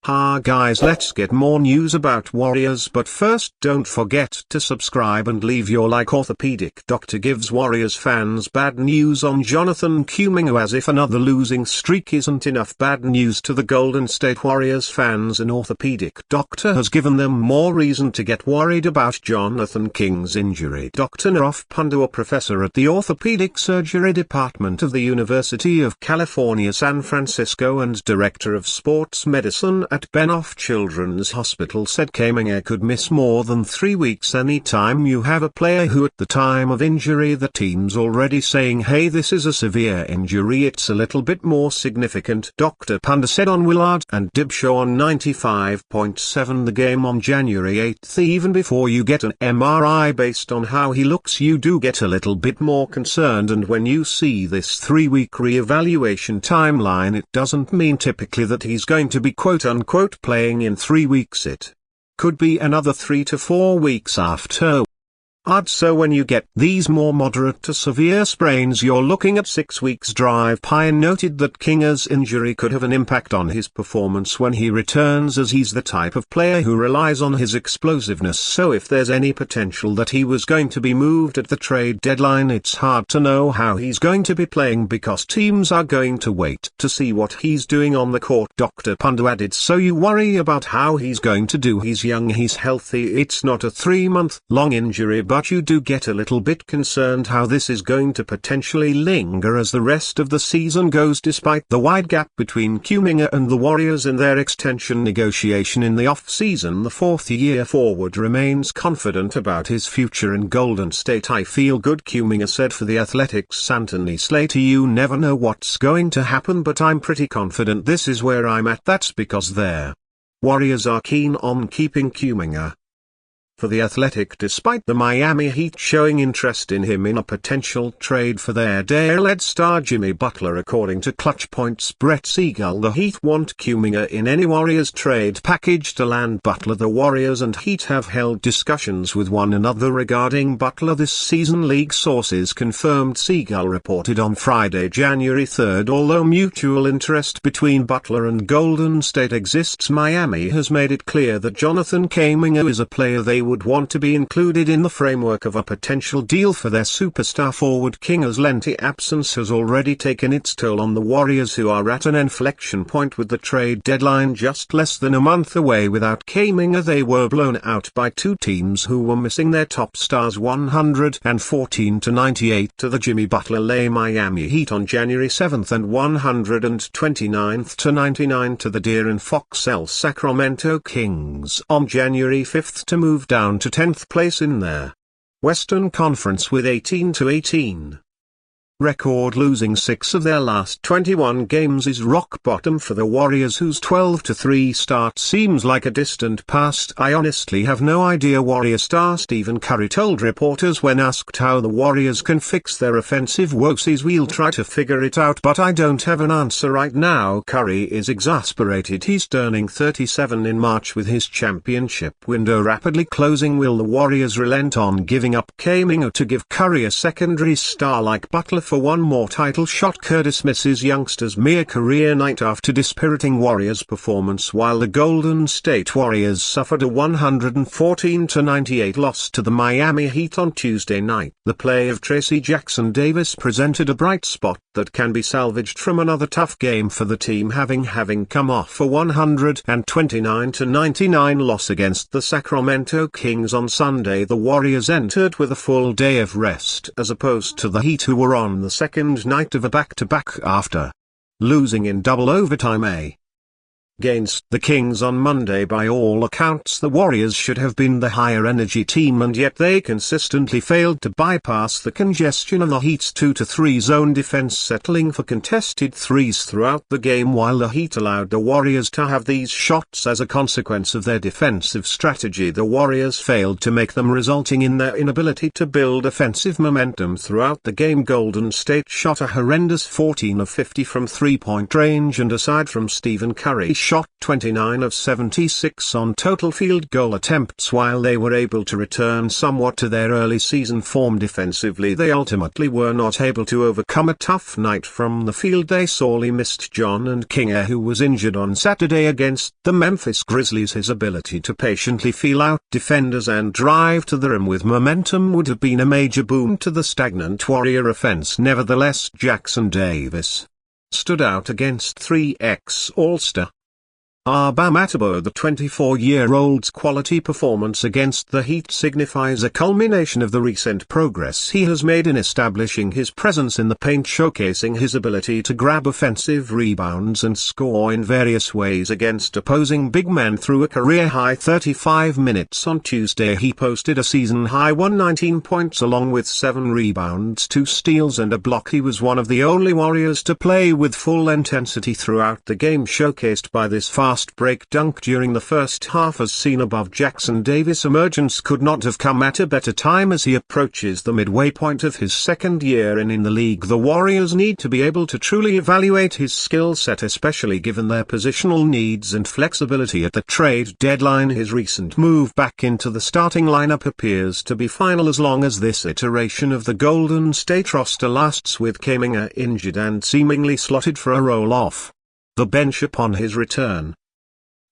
Ha guys, let's get more news about Warriors, but first don't forget to subscribe and leave your like. Orthopedic doctor gives Warriors fans bad news on Jonathan Kuminga. As if another losing streak isn't enough bad news to the Golden State Warriors fans, an orthopedic doctor has given them more reason to get worried about Jonathan King's injury. Dr. Narof Pundu, a professor at the Orthopedic Surgery Department of the University of California, San Francisco and director of sports medicine at Benoff Children's Hospital, said Kuminga could miss more than 3 weeks. Anytime you have a player who at the time of injury the team's already saying, hey, this is a severe injury, it's a little bit more significant, Dr. Pundu said on Willard and Dib show on 95.7 The Game on January 8. Even before you get an MRI, based on how he looks, you do get a little bit more concerned, and when you see this 3-week re-evaluation timeline, it doesn't mean typically that he's going to be quote-unquote playing in 3 weeks. It could be another 3 to 4 weeks after. So when you get these more moderate to severe sprains, you're looking at 6 weeks. Drive Pine noted that Kuminga's injury could have an impact on his performance when he returns, as he's the type of player who relies on his explosiveness. So if there's any potential that he was going to be moved at the trade deadline, it's hard to know how he's going to be playing because teams are going to wait to see what he's doing on the court. Dr. Pundu added, so you worry about how he's going to do. He's young, he's healthy, it's not a 3-month-long injury, but you do get a little bit concerned how this is going to potentially linger as the rest of the season goes. Despite the wide gap between Kuminga and the Warriors in their extension negotiation in the off-season, the fourth-year forward remains confident about his future in Golden State. I feel good, Kuminga said for The Athletic's Anthony Slater. You never know what's going to happen, but I'm pretty confident this is where I'm at. That's because their Warriors are keen on keeping Kuminga. For The Athletic, despite the Miami Heat showing interest in him in a potential trade for their Dale-led star Jimmy Butler. According to Clutch Point's Brett Siegel, the Heat want Kuminga in any Warriors trade package to land Butler. The Warriors and Heat have held discussions with one another regarding Butler this season, league sources confirmed. Siegel reported on Friday, January 3. Although mutual interest between Butler and Golden State exists, Miami has made it clear that Jonathan Kuminga is a player they would want to be included in the framework of a potential deal for their superstar forward. Kuminga's lengthy absence has already taken its toll on the Warriors, who are at an inflection point with the trade deadline just less than a month away. Without Kuminga, they were blown out by two teams who were missing their top stars 114-98 to the Jimmy Butler-led Miami Heat on January 7 and 129-99 to the De'Aaron Fox-led Sacramento Kings on January 5 to move down to 10th place in their Western Conference with 18-18 record. Losing 6 of their last 21 games is rock bottom for the Warriors, whose 12-3 start seems like a distant past. I honestly have no idea, Warrior star Stephen Curry told reporters when asked how the Warriors can fix their offensive woes. We'll try to figure it out, but I don't have an answer right now. Curry is exasperated. He's turning 37 in March with his championship window rapidly closing. Will the Warriors relent on giving up Kuminga to give Curry a secondary star like Butler for one more title shot? Curtis misses youngsters' mere career night after dispiriting Warriors performance, while the Golden State Warriors suffered a 114-98 loss to the Miami Heat on Tuesday night. The play of Tracy Jackson Davis presented a bright spot that can be salvaged from another tough game for the team, having come off a 129-99 loss against the Sacramento Kings on Sunday. The Warriors entered with a full day of rest as opposed to the Heat, who were on the second night of a back-to-back after losing in double overtime against the Kings on Monday. By all accounts, the Warriors should have been the higher energy team, and yet they consistently failed to bypass the congestion of the Heat's 2-3 zone defense, settling for contested threes throughout the game, while the Heat allowed the Warriors to have these shots as a consequence of their defensive strategy. The Warriors failed to make them, resulting in their inability to build offensive momentum throughout the game. Golden State shot a horrendous 14 of 50 from three-point range, and aside from Stephen Curry shot 29 of 76 on total field goal attempts. While they were able to return somewhat to their early season form defensively, they ultimately were not able to overcome a tough night from the field. They sorely missed John and Kinger, who was injured on Saturday against the Memphis Grizzlies. His ability to patiently feel out defenders and drive to the rim with momentum would have been a major boon to the stagnant Warrior offense. Nevertheless, Jackson Davis stood out against 3x All-Star Bam Adebayo. The 24-year-old's quality performance against the Heat signifies a culmination of the recent progress he has made in establishing his presence in the paint, showcasing his ability to grab offensive rebounds and score in various ways against opposing big men. Through a career-high 35 minutes on Tuesday, he posted a season-high 119 points along with 7 rebounds, 2 steals and a block. He was one of the only Warriors to play with full intensity throughout the game, showcased by this fast break dunk during the first half as seen above. Jackson Davis' emergence could not have come at a better time as he approaches the midway point of his second year in the league. The Warriors need to be able to truly evaluate his skill set, especially given their positional needs and flexibility at the trade deadline. His recent move back into the starting lineup appears to be final as long as this iteration of the Golden State roster lasts, with Kuminga injured and seemingly slotted for a roll-off the bench upon his return.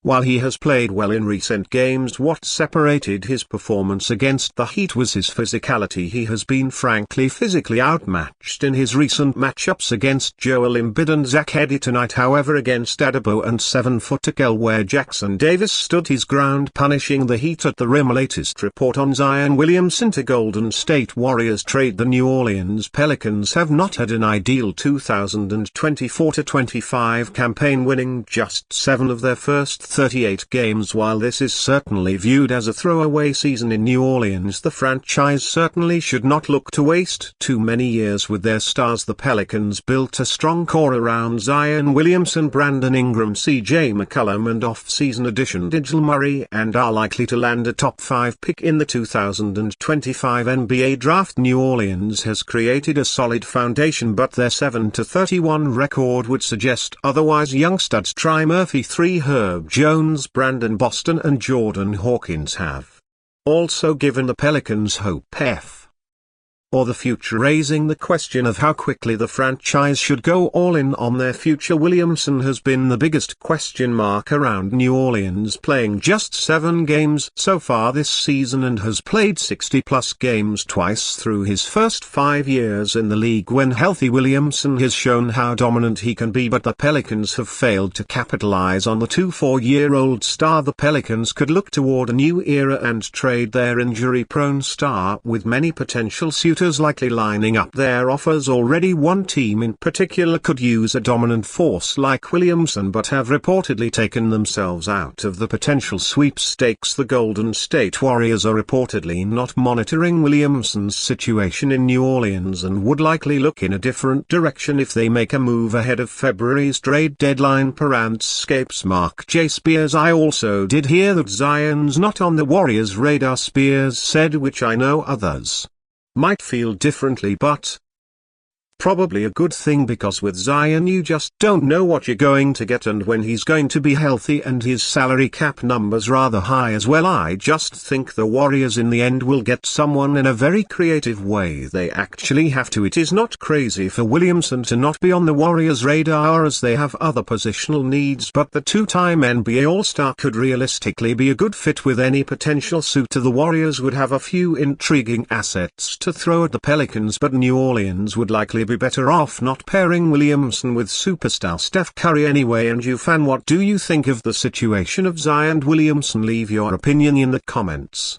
While he has played well in recent games, what separated his performance against the Heat was his physicality. He has been frankly physically outmatched in his recent matchups against Joel Embiid and Zach Edey. Tonight, however, against Adebayo and 7-footer Kel, where Jackson Davis stood his ground, punishing the Heat at the rim. Latest report on Zion Williamson to Golden State Warriors trade. The New Orleans Pelicans have not had an ideal 2024-25 campaign, winning just 7 of their first 38 games. While this is certainly viewed as a throwaway season in New Orleans, the franchise certainly should not look to waste too many years with their stars. The Pelicans built a strong core around Zion Williamson, Brandon Ingram, CJ McCollum and off-season addition Dejounte Murray, and are likely to land a top 5 pick in the 2025 NBA draft. New Orleans has created a solid foundation, but their 7-31 record would suggest otherwise. Young studs Try Murphy 3, Herb Jones, Brandon Boston and Jordan Hawkins have also given the Pelicans hope or the future, raising the question of how quickly the franchise should go all in on their future. Williamson has been the biggest question mark around New Orleans, playing just 7 games so far this season and has played 60-plus games twice through his first 5 years in the league. When healthy, Williamson has shown how dominant he can be, but the Pelicans have failed to capitalize on the 24-year-old star. The Pelicans could look toward a new era and trade their injury-prone star, with many potential suitors likely lining up their offers already. One team in particular could use a dominant force like Williamson, but have reportedly taken themselves out of the potential sweepstakes. The Golden State Warriors are reportedly not monitoring Williamson's situation in New Orleans and would likely look in a different direction if they make a move ahead of February's trade deadline. Parentscapes Mark J. Spears: I also did hear that Zion's not on the Warriors' radar, Spears said, which I know others might feel differently, but probably a good thing, because with Zion you just don't know what you're going to get and when he's going to be healthy, and his salary cap number's rather high as well. I just think the Warriors in the end will get someone in a very creative way. They actually have to. It is not crazy for Williamson to not be on the Warriors' radar, as they have other positional needs, but the 2-time NBA All-Star could realistically be a good fit with any potential suitor. The Warriors would have a few intriguing assets to throw at the Pelicans, but New Orleans would likely be better off not pairing Williamson with superstar Steph Curry anyway. And you fan, what do you think of the situation of Zion Williamson? Leave your opinion in the comments.